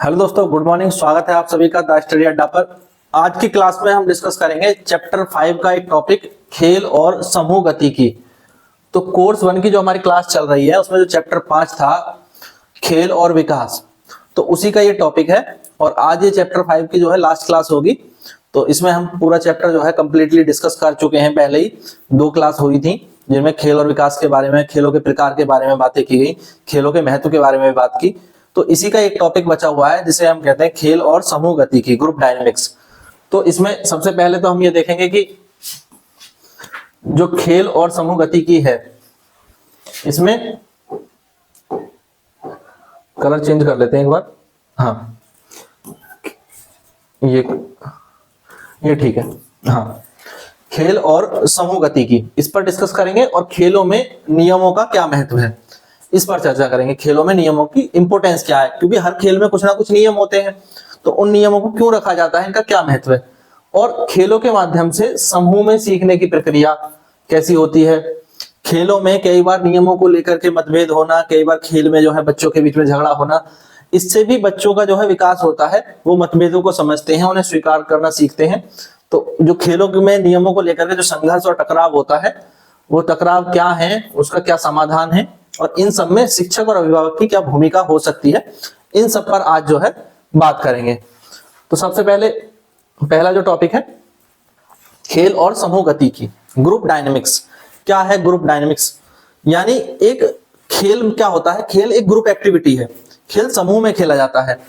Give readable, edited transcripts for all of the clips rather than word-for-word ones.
Hello दोस्तों, good morning. स्वागत है आप सभी का द स्टडी अड्डा पर। आज की क्लास में हम डिस्कस करेंगे चैप्टर 5 का एक टॉपिक, खेल और समूह गतिकी। तो कोर्स 1 की जो हमारी क्लास चल रही है उसमें जो चैप्टर 5 था, खेल और विकास, तो उसी का ये टॉपिक है। और आज ये चैप्टर 5 की जो है लास्ट क्लास होगी। तो इसमें हम पूरा चैप्टर जो है कंप्लीटली डिस्कस कर चुके हैं। पहले ही 2 क्लास हुई थी जिनमें खेल और विकास के बारे में, खेलों के प्रकार के बारे में बातें की गई, खेलों के महत्व के बारे में भी बात की। तो इसी का एक टॉपिक बचा हुआ है जिसे हम कहते हैं खेल और समूह गतिकी, ग्रुप डायनेमिक्स। तो इसमें सबसे पहले तो हम ये देखेंगे कि जो खेल और समूह गतिकी है, इसमें कलर चेंज कर लेते हैं एक बार। हाँ, ये ठीक है। हाँ, खेल और समूह गतिकी, इस पर डिस्कस करेंगे। और खेलों में नियमों का क्या महत्व है, इस पर चर्चा करेंगे। खेलों में नियमों की इंपॉर्टेंस क्या है, क्योंकि हर खेल में कुछ ना कुछ नियम होते हैं। तो उन नियमों को क्यों रखा जाता है, इनका क्या महत्व है, और खेलों के माध्यम से समूह में सीखने की प्रक्रिया कैसी होती है। खेलों में कई बार नियमों को लेकर के मतभेद होना, कई बार खेल में जो है बच्चों के बीच में झगड़ा होना, इससे भी बच्चों का जो है विकास होता है। वो मतभेदों को समझते हैं, उन्हें स्वीकार करना सीखते हैं। तो जो खेलों में नियमों को लेकर के जो संघर्ष और टकराव होता है, वो टकराव क्या है, उसका क्या समाधान है, और इन सब में शिक्षक और अभिभावक की क्या भूमिका हो सकती है, इन सब पर आज जो है बात करेंगे। तो सबसे पहले पहला जो टॉपिक है, खेल और समूह गतिकी, ग्रुप डायनेमिक्स। क्या है ग्रुप डायनेमिक्स? यानी एक खेल क्या होता है, खेल एक ग्रुप एक्टिविटी है। खेल समूह में खेला जाता है।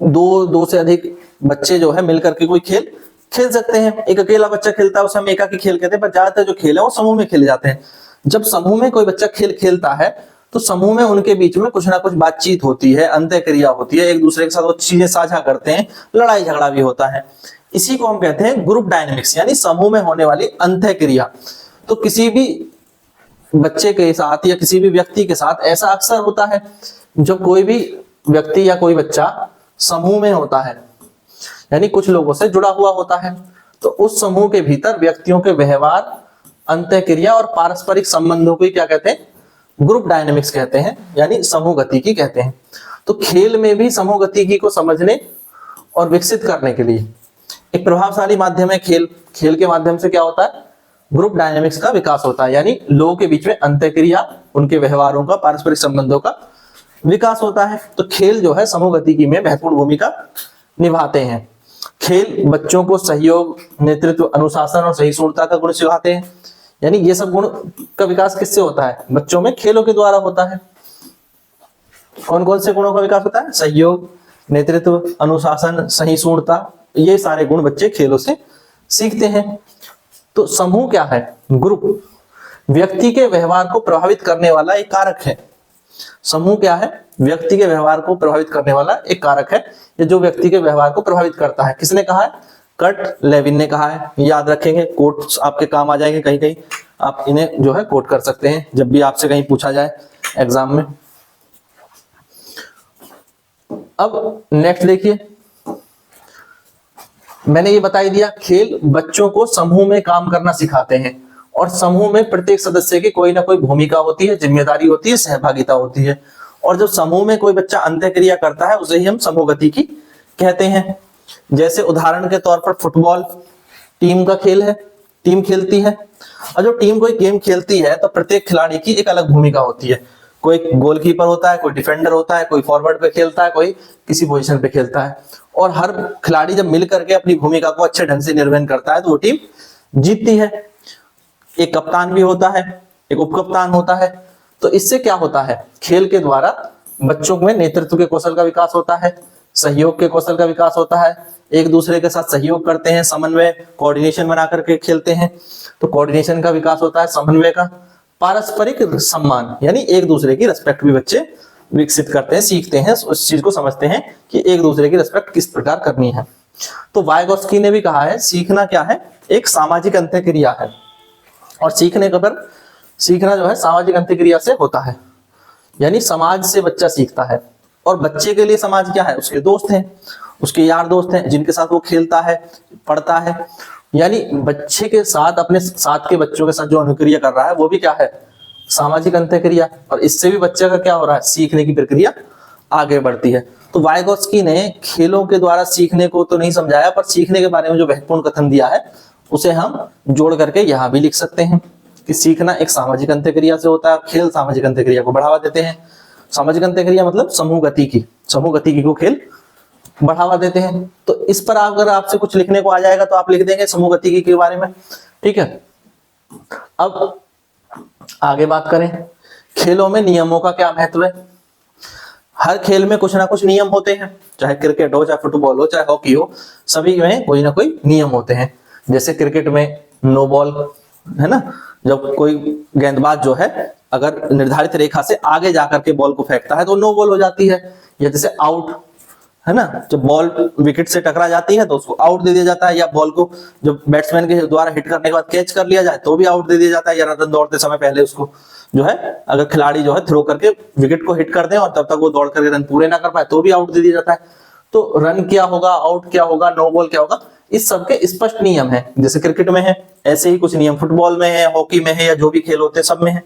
दो से अधिक बच्चे जो है मिलकर के कोई खेल खेल सकते हैं। एक अकेला बच्चा खेलता है उसे हम एकाकी खेल कहते हैं, पर ज्यादातर जो खेल है वो समूह में खेले जाते हैं। जब समूह में कोई बच्चा खेल खेलता है तो समूह में उनके बीच में कुछ ना कुछ बातचीत होती है, अंतःक्रिया होती है, एक दूसरे के साथ वो चीजें साझा करते हैं, लड़ाई झगड़ा भी होता है। इसी को हम कहते हैं ग्रुप डायनेमिक्स, यानी समूह में होने वाली अंतःक्रिया। तो किसी भी बच्चे के साथ या किसी भी व्यक्ति के साथ ऐसा अक्सर होता है, जब कोई भी व्यक्ति या कोई बच्चा समूह में होता है, यानी कुछ लोगों से जुड़ा हुआ होता है, तो उस समूह के भीतर व्यक्तियों के व्यवहार, अंतःक्रिया और पारस्परिक संबंधों को क्या कहते हैं? ग्रुप डायनेमिक्स कहते हैं, यानी समूह गतिकी कहते हैं। तो खेल में भी समूह गतिकी को समझने और विकसित करने के लिए एक प्रभावशाली माध्यम है खेल। खेल के माध्यम से क्या होता है? ग्रुप डायनेमिक्स का विकास होता है, यानी लोगों के बीच में अंतःक्रिया, उनके व्यवहारों का, पारस्परिक संबंधों का विकास होता है। तो खेल जो है समूह गतिकी में महत्वपूर्ण भूमिका निभाते हैं। खेल बच्चों को सहयोग, नेतृत्व, अनुशासन और सहिष्णुता का गुण सिखाते हैं। यानी ये सब गुण का विकास किससे होता है? बच्चों में खेलों के द्वारा होता है। कौन कौन से गुणों का विकास होता है? सहयोग, नेतृत्व, अनुशासन, सहिष्णुता, ये सारे गुण बच्चे खेलों से सीखते हैं। तो समूह क्या है? ग्रुप व्यक्ति के व्यवहार को प्रभावित करने वाला एक कारक है। समूह क्या है? व्यक्ति के व्यवहार को प्रभावित करने वाला एक कारक है। ये जो व्यक्ति के व्यवहार को प्रभावित करता है, किसने कहा है? कर्ट लेविन ने कहा है। याद रखेंगे, कोट्स आपके काम आ जाएंगे, कहीं कहीं आप इन्हें जो है कोट कर सकते हैं जब भी आपसे कहीं पूछा जाए एग्जाम में। अब नेक्स्ट देखिए, मैंने ये बता ही दिया, खेल बच्चों को समूह में काम करना सिखाते हैं। और समूह में प्रत्येक सदस्य की कोई ना कोई भूमिका होती है, जिम्मेदारी होती है, सहभागिता होती है। और जब समूह में कोई बच्चा अंतःक्रिया करता है उसे ही हम समूह गतिकी कहते हैं। जैसे उदाहरण के तौर पर फुटबॉल टीम का खेल है, टीम खेलती है। और जो टीम कोई गेम खेलती है तो प्रत्येक खिलाड़ी की एक अलग भूमिका होती है। कोई गोलकीपर होता है, कोई डिफेंडर होता है, कोई फॉरवर्ड पे खेलता है, कोई किसी पोजीशन पे खेलता है। और हर खिलाड़ी जब मिल करके अपनी भूमिका को अच्छे ढंग से निर्वहन करता है तो वो टीम जीतती है। एक कप्तान भी होता है, एक उपकप्तान होता है। तो इससे क्या होता है? खेल के द्वारा बच्चों में नेतृत्व के कौशल का विकास होता है, सहयोग के कौशल का विकास होता है, एक दूसरे के साथ सहयोग करते हैं, समन्वय, कोऑर्डिनेशन बना करके खेलते हैं, तो कोऑर्डिनेशन का विकास होता है, समन्वय का, पारस्परिक सम्मान, यानी एक दूसरे की रिस्पेक्ट भी बच्चे विकसित करते हैं, सीखते हैं, उस चीज को समझते हैं कि एक दूसरे की रिस्पेक्ट किस प्रकार करनी है। तो वाइगोत्स्की ने भी कहा है, सीखना क्या है? एक सामाजिक अंतःक्रिया है। और सीखना जो है सामाजिक अंतःक्रिया से होता है, यानी समाज से बच्चा सीखता है। और बच्चे के लिए समाज क्या है? उसके दोस्त हैं, उसके यार दोस्त हैं, जिनके साथ वो खेलता है, पढ़ता है। यानी बच्चे के साथ, अपने साथ के बच्चों के साथ जो अनुक्रिया कर रहा है वो भी क्या है? सामाजिक अंतःक्रिया। और इससे भी बच्चे का क्या हो रहा है? सीखने की प्रक्रिया आगे बढ़ती है। तो वाइगोत्स्की ने खेलों के द्वारा सीखने को तो नहीं समझाया, पर सीखने के बारे में जो महत्वपूर्ण कथन दिया है उसे हम जोड़ करके यहाँ भी लिख सकते हैं कि सीखना एक सामाजिक अंत्यक्रिया से होता है, खेल सामाजिक अंत्यक्रिया को बढ़ावा देते हैं। सामाजिक अंत्यक्रिया मतलब समूह गतिकी को खेल बढ़ावा देते हैं। तो इस पर अगर आपसे कुछ लिखने को आ जाएगा तो आप लिख देंगे समूह गतिकी के बारे में, ठीक है। अब आगे बात करें, खेलों में नियमों का क्या महत्व है। हर खेल में कुछ ना कुछ नियम होते हैं, चाहे क्रिकेट हो, चाहे फुटबॉल हो, चाहे हॉकी हो, सभी में कोई ना कोई नियम होते हैं। जैसे क्रिकेट में नो बॉल है ना, जब कोई गेंदबाज जो है अगर निर्धारित रेखा से आगे जाकर के बॉल को फेंकता है तो नो बॉल हो जाती है। या जैसे आउट है ना, जब बॉल विकेट से टकरा जाती है तो उसको आउट दे दिया जाता है, या बॉल को जब बैट्समैन के द्वारा हिट करने के बाद कैच कर लिया जाए तो भी आउट दे दिया जाता है, या रन दौड़ते समय पहले उसको जो है अगर खिलाड़ी जो है थ्रो करके विकेट को हिट कर दे और तब तक वो दौड़ करके रन पूरे ना कर पाए तो भी आउट दे दिया जाता है। तो रन क्या होगा, आउट क्या होगा, नो बॉल क्या होगा, इस सब के स्पष्ट नियम है। जैसे क्रिकेट में है ऐसे ही कुछ नियम फुटबॉल में है, हॉकी में है, या जो भी खेल होते हैं सब में है।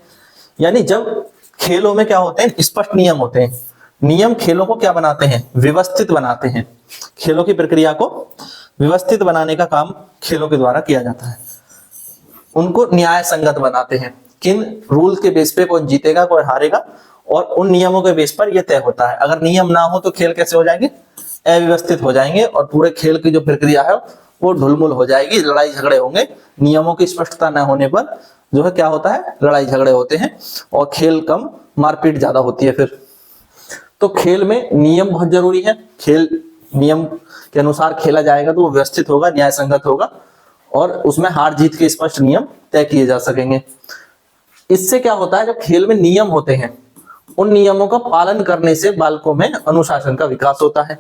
यानी जब खेलों में क्या होते हैं, स्पष्ट नियम होते हैं। नियम खेलों को क्या बनाते हैं, व्यवस्थित बनाते हैं। खेलों की प्रक्रिया को व्यवस्थित बनाने का काम खेलों के द्वारा किया जाता है, उनको न्याय संगत बनाते हैं। किन रूल के बेस पे कौन जीतेगा कौन हारेगा, और उन नियमों के बेस पर यह तय होता है। अगर नियम ना हो तो खेल कैसे हो जाएंगे, अव्यवस्थित हो जाएंगे, और पूरे खेल की जो प्रक्रिया है वो ढुलमुल हो जाएगी, लड़ाई झगड़े होंगे। नियमों की स्पष्टता न होने पर जो है क्या होता है, लड़ाई झगड़े होते हैं और खेल कम, मारपीट ज्यादा होती है फिर। तो खेल में नियम बहुत जरूरी है। खेल नियम के अनुसार खेला जाएगा तो वो व्यवस्थित होगा, न्याय संगत होगा, और उसमें हार जीत के स्पष्ट नियम तय किए जा सकेंगे। इससे क्या होता है, जब खेल में नियम होते हैं उन नियमों का पालन करने से बालकों में अनुशासन का विकास होता है।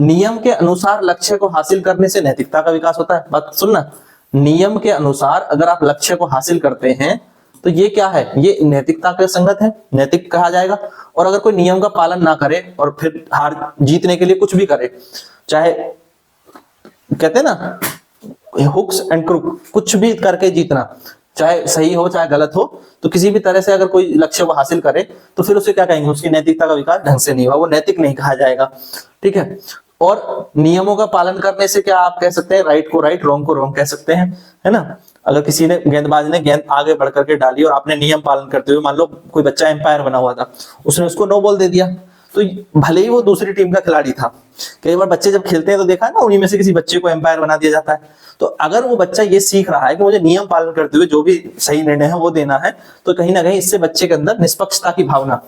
नियम के अनुसार लक्ष्य को हासिल करने से नैतिकता का विकास होता है। बात सुनना, नियम के अनुसार अगर आप लक्ष्य को हासिल करते हैं तो ये क्या है, ये नैतिकता के संगत है, नैतिक कहा जाएगा। और अगर कोई नियम का पालन ना करे और फिर हार जीतने के लिए कुछ भी करे, चाहे कहते हैं ना हुक्स एंड क्रुक, कुछ भी करके जीतना, चाहे सही हो चाहे गलत हो, तो किसी भी तरह से अगर कोई लक्ष्य को हासिल करे तो फिर उसे क्या कहेंगे, उसकी नैतिकता का विकास ढंग से नहीं हुआ, वो नैतिक नहीं कहा जाएगा, ठीक है। और नियमों का पालन करने से क्या आप कह सकते हैं, राइट को राइट, रॉन्ग को रॉन्ग कह सकते हैं, है ना। अगर किसी ने गेंदबाज ने गेंद आगे बढ़ करके डाली और आपने नियम पालन करते हुए, मान लो कोई बच्चा एम्पायर बना हुआ था, उसने उसको नो बॉल दे दिया, तो भले ही वो दूसरी टीम का खिलाड़ी था, कई बार बच्चे जब खेलते हैं तो देखा है ना, उन्हीं में से किसी बच्चे को एम्पायर बना दिया जाता है। तो अगर वो बच्चा ये सीख रहा है कि मुझे नियम पालन करते हुए जो भी सही निर्णय है वो देना है, तो कहीं ना कहीं इससे बच्चे के अंदर निष्पक्षता की भावना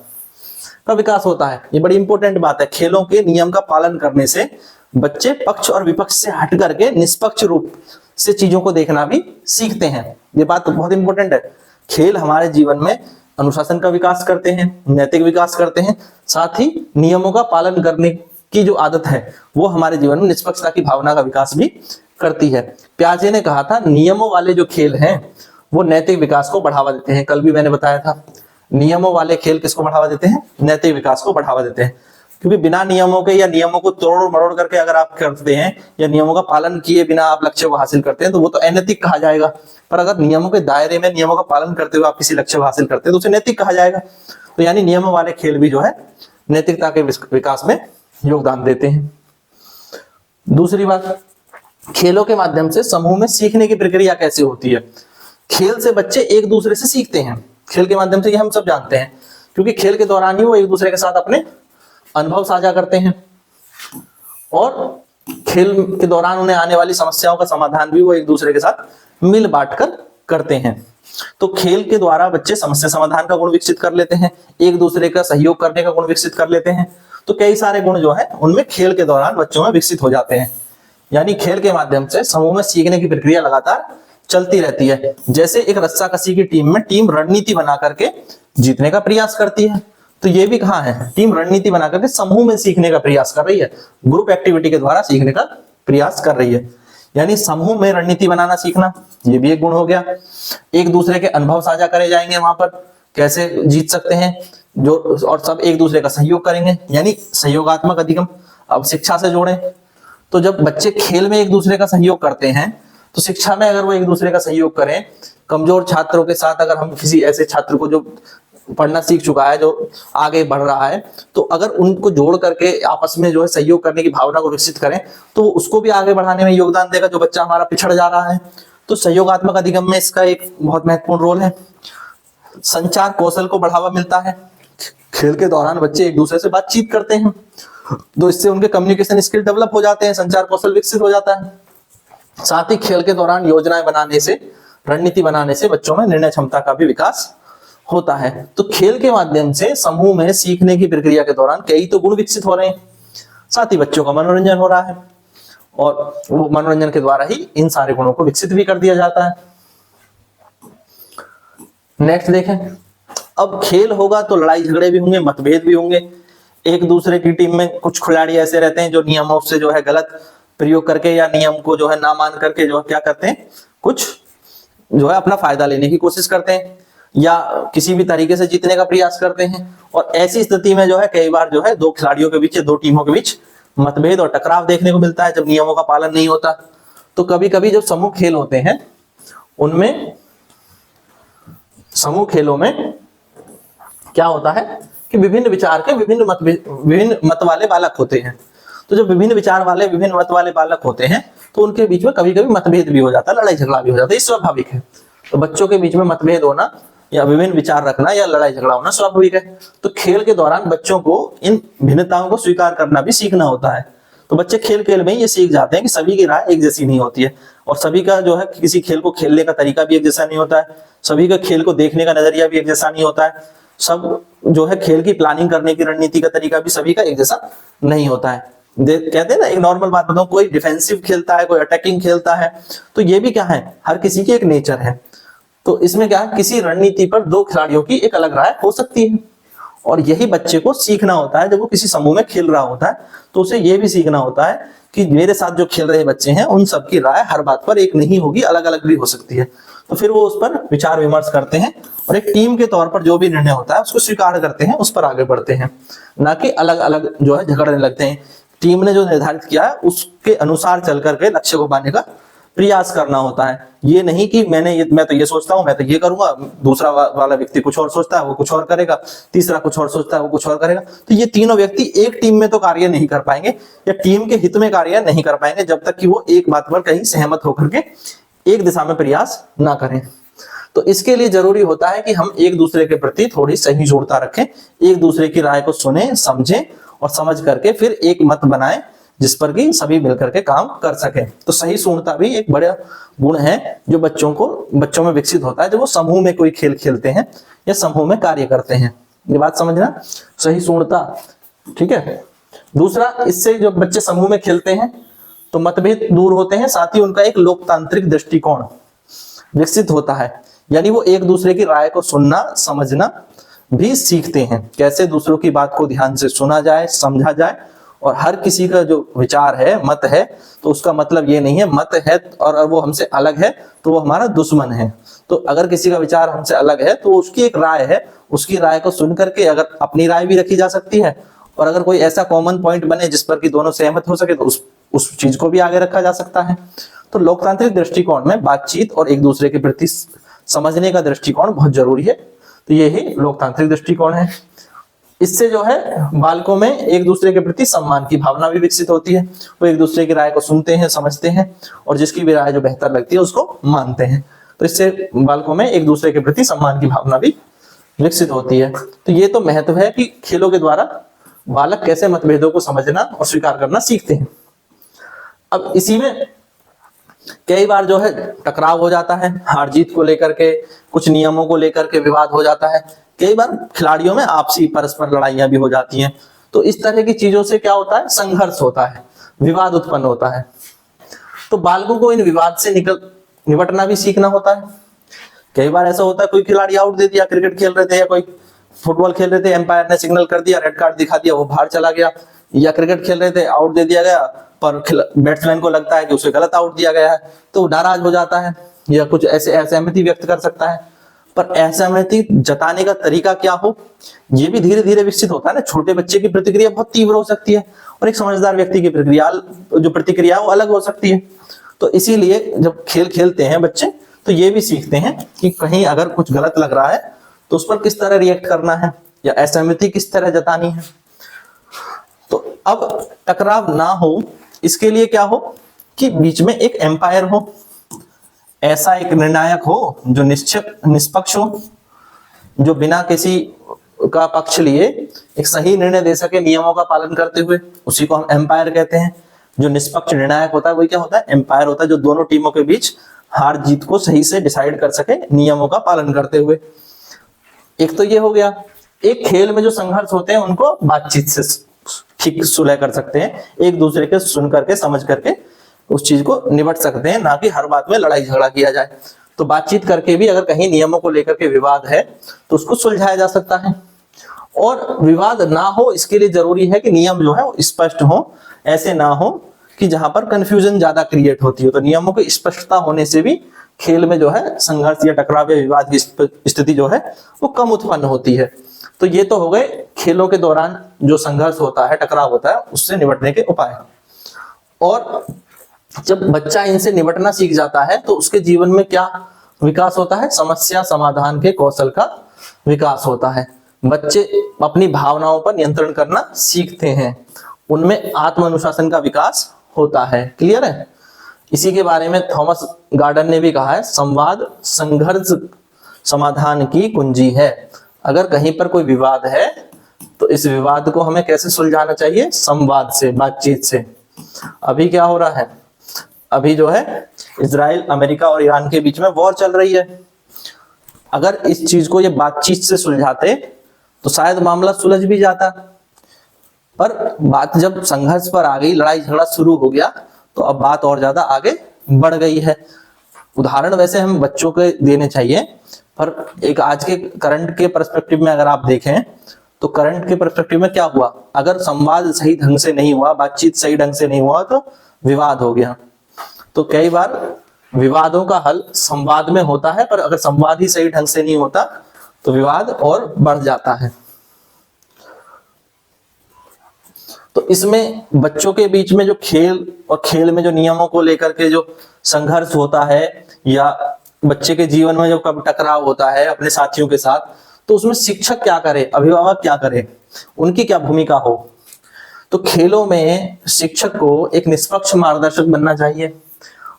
का विकास होता है। ये बड़ी इंपॉर्टेंट बात है। खेलों के नियम का पालन करने से बच्चे पक्ष और विपक्ष से हट करके निष्पक्ष रूप से चीजों को देखना भी सीखते हैं। ये बात बहुत इंपॉर्टेंट है। खेल हमारे जीवन में अनुशासन का विकास करते हैं, नैतिक विकास करते हैं, साथ ही नियमों का पालन करने की जो आदत है वो हमारे जीवन में निष्पक्षता की भावना का विकास भी करती है। प्याजे ने कहा था नियमों वाले जो खेल हैं वो नैतिक विकास को बढ़ावा देते हैं। कल भी मैंने बताया था, नियमों वाले खेल किसको बढ़ावा देते हैं, नैतिक विकास को बढ़ावा देते हैं। क्योंकि बिना नियमों के या नियमों को तोड़ मरोड़ करके अगर आप करते हैं या नियमों का पालन किए बिना आप लक्ष्य को हासिल करते हैं तो वो तो अनैतिक कहा जाएगा। पर अगर नियमों के दायरे में नियमों का पालन करते हुए आप किसी लक्ष्य को हासिल करते हैं तो उसे नैतिक कहा जाएगा। तो यानी नियमों वाले खेल भी जो है नैतिकता के विकास में योगदान देते हैं। दूसरी बात, खेलों के माध्यम से समूह में सीखने की प्रक्रिया कैसे होती है। खेल से बच्चे एक दूसरे से सीखते हैं। खेल के माध्यम से ये हम सब जानते हैं, क्योंकि खेल के दौरान ही वो एक दूसरे के साथ अपने अनुभव साझा करते हैं और खेल के दौरान उन्हें आने वाली समस्याओं का समाधान भी वो एक दूसरे के साथ मिल बांट कर करते हैं। तो खेल के द्वारा बच्चे समस्या समाधान का गुण विकसित कर लेते हैं, एक दूसरे का सहयोग करने का गुण विकसित कर लेते हैं। तो कई सारे गुण जो है उनमें खेल के दौरान बच्चों में विकसित हो जाते हैं। यानी खेल के माध्यम से समूह में सीखने की प्रक्रिया लगातार चलती रहती है। जैसे एक रस्साकसी की टीम में टीम रणनीति बना करके जीतने का प्रयास करती है, तो ये भी कहाँ है, टीम रणनीति बना करके समूह में सीखने का प्रयास कर रही है, ग्रुप एक्टिविटी के द्वारा सीखने का प्रयास कर रही है। यानी समूह में रणनीति बनाना सीखना, ये भी एक गुण हो गया। एक दूसरे के अनुभव साझा करे जाएंगे, वहां पर कैसे जीत सकते हैं जो, और सब एक दूसरे का सहयोग करेंगे, यानी सहयोगात्मक अधिगम। अब शिक्षा से जोड़ें तो जब बच्चे खेल में एक दूसरे का सहयोग करते हैं तो शिक्षा में अगर वो एक दूसरे का सहयोग करें, कमजोर छात्रों के साथ अगर हम किसी ऐसे छात्र को जो पढ़ना सीख चुका है, जो आगे बढ़ रहा है, तो अगर उनको जोड़ करके आपस में जो है सहयोग करने की भावना को विकसित करें तो उसको भी आगे बढ़ाने में योगदान देगा जो बच्चा हमारा पिछड़ जा रहा है। तो सहयोगात्मक अधिगम में इसका एक बहुत महत्वपूर्ण रोल है। संचार कौशल को बढ़ावा मिलता है। खेल के दौरान बच्चे एक दूसरे से बातचीत करते हैं तो इससे उनके कम्युनिकेशन स्किल डेवलप हो जाते हैं, संचार कौशल विकसित हो जाता है। साथ ही खेल के दौरान योजनाएं बनाने से, रणनीति बनाने से बच्चों में निर्णय क्षमता का भी विकास होता है। तो खेल के माध्यम से समूह में सीखने की प्रक्रिया के दौरान कई तो गुण विकसित हो रहे हैं, साथ ही बच्चों का मनोरंजन हो रहा है और वो मनोरंजन के द्वारा ही इन सारे गुणों को विकसित भी कर दिया जाता है। नेक्स्ट देखें, अब खेल होगा तो लड़ाई झगड़े भी होंगे, मतभेद भी होंगे। एक दूसरे की टीम में कुछ खिलाड़ी ऐसे रहते हैं जो नियमों से जो है गलत प्रयोग करके या नियम को जो है ना मान करके जो है क्या करते हैं, कुछ जो है अपना फायदा लेने की कोशिश करते हैं या किसी भी तरीके से जीतने का प्रयास करते हैं। और ऐसी स्थिति में जो है कई बार जो है दो खिलाड़ियों के बीच, दो टीमों के बीच मतभेद और टकराव देखने को मिलता है जब नियमों का पालन नहीं होता। तो कभी कभी जो समूह खेल होते हैं उनमें, समूह खेलों में क्या होता है कि विभिन्न विचार के विभिन्न मत वाले बालक होते हैं। तो जब विभिन्न विचार वाले, विभिन्न मत वाले बालक होते हैं तो उनके बीच में कभी कभी मतभेद भी हो जाता है, लड़ाई झगड़ा भी हो जाता है, ये स्वाभाविक है। तो बच्चों के बीच में मतभेद होना या विभिन्न विचार रखना या लड़ाई झगड़ा होना स्वाभाविक है। तो खेल के दौरान बच्चों को इन भिन्नताओं को स्वीकार करना भी सीखना होता है। तो बच्चे खेल खेल में ये सीख जाते हैं कि सभी की राय एक जैसी नहीं होती है और सभी का जो है किसी खेल को खेलने का तरीका भी एक जैसा नहीं होता है, सभी का खेल को देखने का नजरिया भी एक जैसा नहीं होता है, सब जो है खेल की प्लानिंग करने की रणनीति का तरीका भी सभी का एक जैसा नहीं होता है। कहते हैं ना, एक नॉर्मल बात बताऊं, कोई डिफेंसिव खेलता है, कोई अटैकिंग खेलता है, तो ये भी क्या है, हर किसी की एक नेचर है। तो इसमें क्या है, किसी रणनीति पर दो खिलाड़ियों की एक अलग राय हो सकती है और यही बच्चे को सीखना होता है। जब वो किसी समूह में खेल रहा होता है तो उसे ये भी सीखना होता है कि मेरे साथ जो खेल रहे बच्चे हैं उन सबकी राय हर बात पर एक नहीं होगी, अलग अलग भी हो सकती है। तो फिर वो उस पर विचार विमर्श करते हैं और एक टीम के तौर पर जो भी निर्णय होता है उसको स्वीकार करते हैं, उस पर आगे बढ़ते हैं, ना कि अलग अलग जो है झगड़ने लगते हैं। टीम ने जो निर्धारित किया है उसके अनुसार चल करके लक्ष्य को पाने का प्रयास करना होता है। ये नहीं कि मैं तो ये सोचता हूं, मैं तो ये करूंगा, दूसरा वाला व्यक्ति कुछ और सोचता है, वो कुछ और करेगा, तीसरा कुछ और सोचता है, वो कुछ और करेगा। तो ये तीनों व्यक्ति एक टीम में तो कार्य नहीं कर पाएंगे या टीम के हित में कार्य नहीं कर पाएंगे जब तक कि वो एक बात पर कहीं सहमत होकर के एक दिशा में प्रयास ना करें। तो इसके लिए जरूरी होता है कि हम एक दूसरे के प्रति थोड़ी सहिष्णुता रखें, एक दूसरे की राय को सुने, समझें और समझ करके फिर एक मत बनाएं जिस पर कि सभी मिलकर के काम कर सके। तो सहिष्णुता भी एक बड़ा गुण है जो बच्चों में विकसित होता है जब वो समूह में कोई खेल खेलते हैं या समूह में कार्य करते हैं। ये बात समझना, सहिष्णुता, ठीक है। दूसरा, इससे जो बच्चे समूह में खेलते हैं तो मतभेद दूर होते हैं, साथ ही उनका एक लोकतांत्रिक दृष्टिकोण विकसित होता है, यानी वो एक दूसरे की राय को सुनना समझना भी सीखते हैं, कैसे दूसरों की बात को ध्यान से सुना जाए, समझा जाए। और हर किसी का जो विचार है, मत है, तो उसका मतलब ये नहीं है मत है और वो हमसे अलग है तो वो हमारा दुश्मन है। तो अगर किसी का विचार हमसे अलग है तो उसकी एक राय है, उसकी राय को सुन करके अगर अपनी राय भी रखी जा सकती है और अगर कोई ऐसा कॉमन पॉइंट बने जिस पर कि दोनों सहमत हो सके तो उस चीज को भी आगे रखा जा सकता है। तो लोकतांत्रिक दृष्टिकोण में बातचीत और एक दूसरे के प्रति समझने का दृष्टिकोण बहुत जरूरी है। तो यही लोकतांत्रिक दृष्टिकोण है। इससे जो है बालकों में एक दूसरे के प्रति सम्मान की भावना भी विकसित होती है, वो एक दूसरे की राय को सुनते हैं, समझते हैं और जिसकी भी राय जो बेहतर लगती है उसको मानते हैं। तो इससे बालकों में एक दूसरे के प्रति सम्मान की भावना भी विकसित होती है। तो ये तो महत्व है कि खेलों के द्वारा बालक कैसे मतभेदों को समझना और स्वीकार करना सीखते हैं। अब इसी में कई बार जो है टकराव हो जाता है, हार जीत को लेकर के, कुछ नियमों को लेकर के विवाद हो जाता है, कई बार खिलाड़ियों में आपसी परस्पर लड़ाइयां भी हो जाती हैं। तो इस तरह की चीजों से क्या होता है, संघर्ष होता है, विवाद उत्पन्न होता है। तो बालकों को इन विवाद से निपटना भी सीखना होता है। कई बार ऐसा होता है कोई खिलाड़ी आउट दे दिया, क्रिकेट खेल रहे थे या कोई फुटबॉल खेल रहे थे, एम्पायर ने सिग्नल कर दिया, रेड कार्ड दिखा दिया, वो बाहर चला गया, या क्रिकेट खेल रहे थे, आउट दे दिया गया पर बैट्समैन को लगता है कि उसे गलत आउट दिया गया है तो नाराज हो जाता है या कुछ ऐसे असहमति व्यक्त कर सकता है। पर असहमति जताने का तरीका क्या हो, ये भी धीरे धीरे विकसित होता है ना। छोटे बच्चे की प्रतिक्रिया बहुत तीव्र हो सकती है और एक समझदार व्यक्ति की प्रतिक्रिया वो अलग हो सकती है। तो इसीलिए जब खेल खेलते हैं बच्चे तो ये भी सीखते हैं कि कहीं अगर कुछ गलत लग रहा है तो उस पर किस तरह रिएक्ट करना है या असहमति किस तरह जतानी है। तो अब टकराव ना हो इसके लिए क्या हो कि बीच में एक एम्पायर हो, ऐसा एक निर्णायक हो जो निष्पक्ष हो, जो बिना किसी का पक्ष लिए एक सही निर्णय दे सके नियमों का पालन करते हुए, उसी को हम एम्पायर कहते हैं। जो निष्पक्ष निर्णायक होता है वही क्या होता है, एम्पायर होता है, जो दोनों टीमों के बीच हार जीत को सही से डिसाइड कर सके नियमों का पालन करते हुए। एक तो ये हो गया। एक खेल में जो संघर्ष होते हैं उनको बातचीत से ठीक सुलह कर सकते हैं, एक दूसरे के सुन करके समझ करके उस चीज को निपट सकते हैं, ना कि हर बात में लड़ाई झगड़ा किया जाए। तो बातचीत करके भी अगर कहीं नियमों को लेकर के विवाद है तो उसको सुलझाया जा सकता है। और विवाद ना हो इसके लिए जरूरी है कि नियम जो है वो स्पष्ट हो, ऐसे ना हो कि जहां पर कंफ्यूजन ज्यादा क्रिएट होती हो। तो नियमों की स्पष्टता होने से भी खेल में जो है संघर्ष या टकराव या विवाद की स्थिति जो है वो कम उत्पन्न होती है। तो ये तो हो गए खेलों के दौरान जो संघर्ष होता है, टकराव होता है, उससे निपटने के उपाय। और जब बच्चा इनसे निपटना सीख जाता है तो उसके जीवन में क्या विकास होता है, समस्या समाधान के कौशल का विकास होता है। बच्चे अपनी भावनाओं पर नियंत्रण करना सीखते हैं, उनमें आत्म अनुशासन का विकास होता है। क्लियर है। इसी के बारे में थॉमस गार्डन ने भी कहा है, संवाद संघर्ष समाधान की कुंजी है। अगर कहीं पर कोई विवाद है तो इस विवाद को हमें कैसे सुलझाना चाहिए, संवाद से, बातचीत से। अभी क्या हो रहा है, अभी जो है इजराइल, अमेरिका और ईरान के बीच में वॉर चल रही है। अगर इस चीज को ये बातचीत से सुलझाते तो शायद मामला सुलझ भी जाता, पर बात जब संघर्ष पर आ गई, लड़ाई झगड़ा शुरू हो गया, तो अब बात और ज्यादा आगे बढ़ गई है। उदाहरण वैसे हम बच्चों के देने चाहिए, पर एक आज के करंट के पर्सपेक्टिव में अगर आप देखें तो करंट के पर्सपेक्टिव में क्या हुआ, अगर संवाद सही ढंग से नहीं हुआ, बातचीत सही ढंग से नहीं हुआ तो विवाद हो गया। तो कई बार विवादों का हल संवाद में होता है, पर अगर संवाद ही सही ढंग से नहीं होता तो विवाद और बढ़ जाता है। तो इसमें बच्चों के बीच में जो खेल और खेल में जो नियमों को लेकर के जो संघर्ष होता है, या बच्चे के जीवन में जो कब टकराव होता है अपने साथियों के साथ, तो उसमें शिक्षक क्या करे, अभिभावक क्या करे, उनकी क्या भूमिका हो। तो खेलों में शिक्षक को एक निष्पक्ष मार्गदर्शक बनना चाहिए।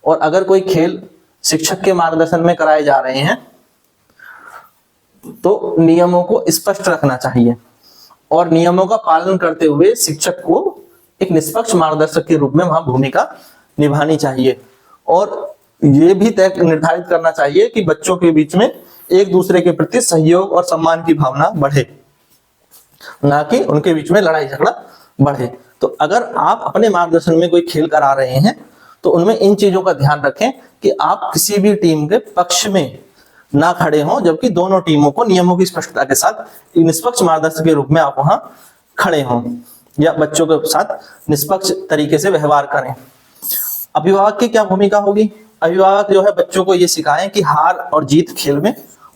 और अगर कोई खेल शिक्षक के मार्गदर्शन में कराए जा रहे हैं तो नियमों को स्पष्ट रखना चाहिए और नियमों का पालन करते हुए शिक्षक को एक निष्पक्ष मार्गदर्शक के रूप में वहां भूमिका निभानी चाहिए। और ये भी तय निर्धारित करना चाहिए कि बच्चों के बीच में एक दूसरे के प्रति सहयोग और सम्मान की भावना बढ़े, ना कि उनके बीच में लड़ाई झगड़ा बढ़े। तो अगर आप अपने मार्गदर्शन में कोई खेल करा रहे हैं तो उनमें इन चीजों का ध्यान रखें कि आप किसी भी टीम के पक्ष में ना खड़े हों, जबकि दोनों टीमों को नियमों की स्पष्टता के साथ निष्पक्ष मार्गदर्शक के रूप में आप वहां खड़े हों या बच्चों के साथ निष्पक्ष तरीके से व्यवहार करें। अभिभावक की क्या भूमिका होगी, अभिभावक जो है बच्चों को ये सिखाएं कि हार और जीत खेल में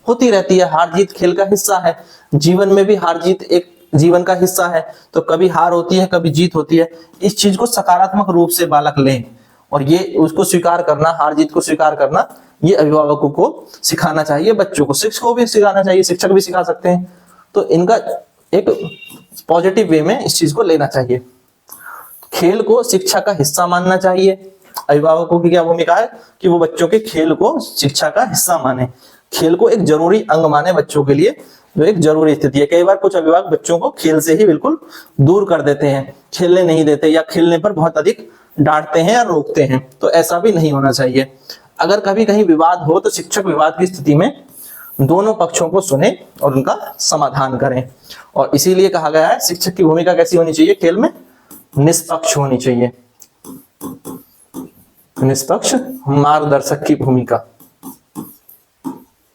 होती रहती है, हार जीत खेल का हिस्सा है। जीवन में भी हार जीत एक जीवन का हिस्सा है, तो कभी हार होती है कभी जीत होती है। इस चीज को सकारात्मक रूप से बालक लें और ये उसको स्वीकार करना, हार जीत को स्वीकार करना, ये अभिभावकों को सिखाना चाहिए, बच्चों को, शिक्षकों को भी सिखाना चाहिए, शिक्षक भी सिखा सकते हैं। तो इनका एक पॉजिटिव वे में इस चीज को लेना चाहिए। खेल को शिक्षा का हिस्सा मानना चाहिए। अभिभावकों की क्या भूमिका है कि वो बच्चों के खेल को शिक्षा का हिस्सा माने, खेल को एक जरूरी अंग माने बच्चों के लिए, जो एक जरूरी स्थिति है। कई बार कुछ अभिभावक बच्चों को खेल से ही बिल्कुल दूर कर देते हैं, खेलने नहीं देते या खेलने पर बहुत अधिक डांटते हैं या रोकते हैं, तो ऐसा भी नहीं होना चाहिए। अगर कभी कहीं विवाद हो तो शिक्षक विवाद की स्थिति में दोनों पक्षों को सुने और उनका समाधान करें। और इसीलिए कहा गया है शिक्षक की भूमिका कैसी होनी चाहिए, खेल में निष्पक्ष होनी चाहिए, निष्पक्ष मार्गदर्शक की भूमिका।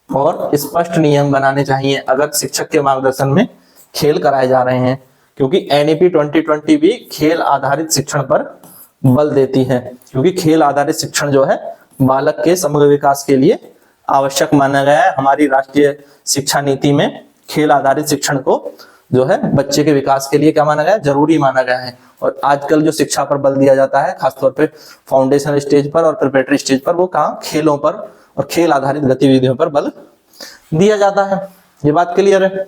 और स्पष्ट नियम बनाने चाहिए अगर शिक्षक के मार्गदर्शन में खेल कराए जा रहे हैं, क्योंकि एनईपी 2020 भी खेल आधारित शिक्षण पर बल देती है, क्योंकि खेल आधारित शिक्षण जो है बालक के समग्र विकास के लिए आवश्यक माना गया है। हमारी राष्ट्रीय शिक्षा नीति में खेल आधारित शिक्षण को जो है बच्चे के विकास के लिए क्या माना गया है, जरूरी माना गया है। और आजकल जो शिक्षा पर बल दिया जाता है खासतौर पे फाउंडेशनल स्टेज पर और प्रिपरेटरी स्टेज पर, वो कहाँ, खेलों पर और खेल आधारित गतिविधियों पर बल दिया जाता है। ये बात क्लियर है।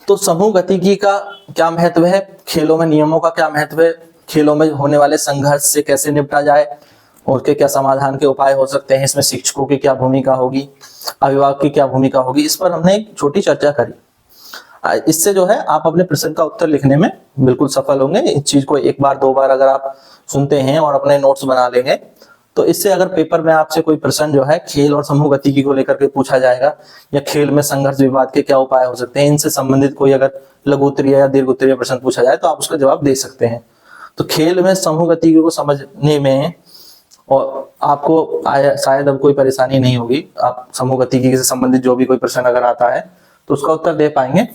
तो समूह गतिकी का क्या महत्व है, खेलों में नियमों का क्या महत्व है, खेलों में होने वाले संघर्ष से कैसे निपटा जाए और के क्या समाधान के उपाय हो सकते हैं, इसमें शिक्षकों की क्या भूमिका होगी, अभिभावक की क्या भूमिका होगी, इस पर हमने एक छोटी चर्चा करी। इससे जो है आप अपने प्रश्न का उत्तर लिखने में बिल्कुल सफल होंगे। इस चीज को एक बार दो बार अगर आप सुनते हैं और अपने नोट्स बना लेंगे तो इससे अगर पेपर में आपसे कोई प्रश्न जो है खेल और समूह गतिकी को लेकर के पूछा जाएगा या खेल में संघर्ष विवाद के क्या उपाय हो सकते हैं, इनसे संबंधित कोई अगर लघु उत्तरीय या दीर्घ उत्तरीय प्रश्न पूछा जाए तो आप उसका जवाब दे सकते हैं। तो खेल में समूह गतिकी को समझने में और आपको शायद अब कोई परेशानी नहीं होगी। आप समूह गतिकी से संबंधित जो भी कोई प्रश्न अगर आता है तो उसका उत्तर दे पाएंगे।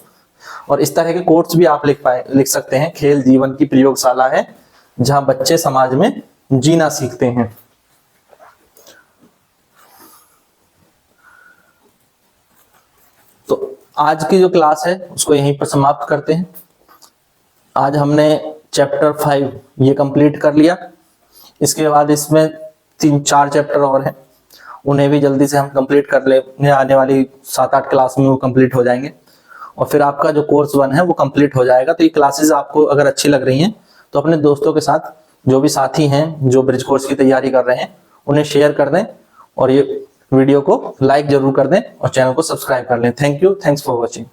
और इस तरह के कोट्स भी आप लिख सकते हैं। खेल जीवन की प्रयोगशाला है जहां बच्चे समाज में जीना सीखते हैं। तो आज की जो क्लास है उसको यहीं पर समाप्त करते हैं। आज हमने चैप्टर 5 ये कंप्लीट कर लिया। इसके बाद इसमें 3-4 चैप्टर और हैं, उन्हें भी जल्दी से हम कंप्लीट कर लेंगे। आने वाली 7-8 क्लास में वो कंप्लीट हो जाएंगे और फिर आपका जो कोर्स 1 है वो कंप्लीट हो जाएगा। तो ये क्लासेस आपको अगर अच्छी लग रही हैं तो अपने दोस्तों के साथ, जो भी साथी हैं जो ब्रिज कोर्स की तैयारी कर रहे हैं, उन्हें शेयर कर दें और ये वीडियो को लाइक जरूर कर दें और चैनल को सब्सक्राइब कर लें। Thank you, thanks for watching.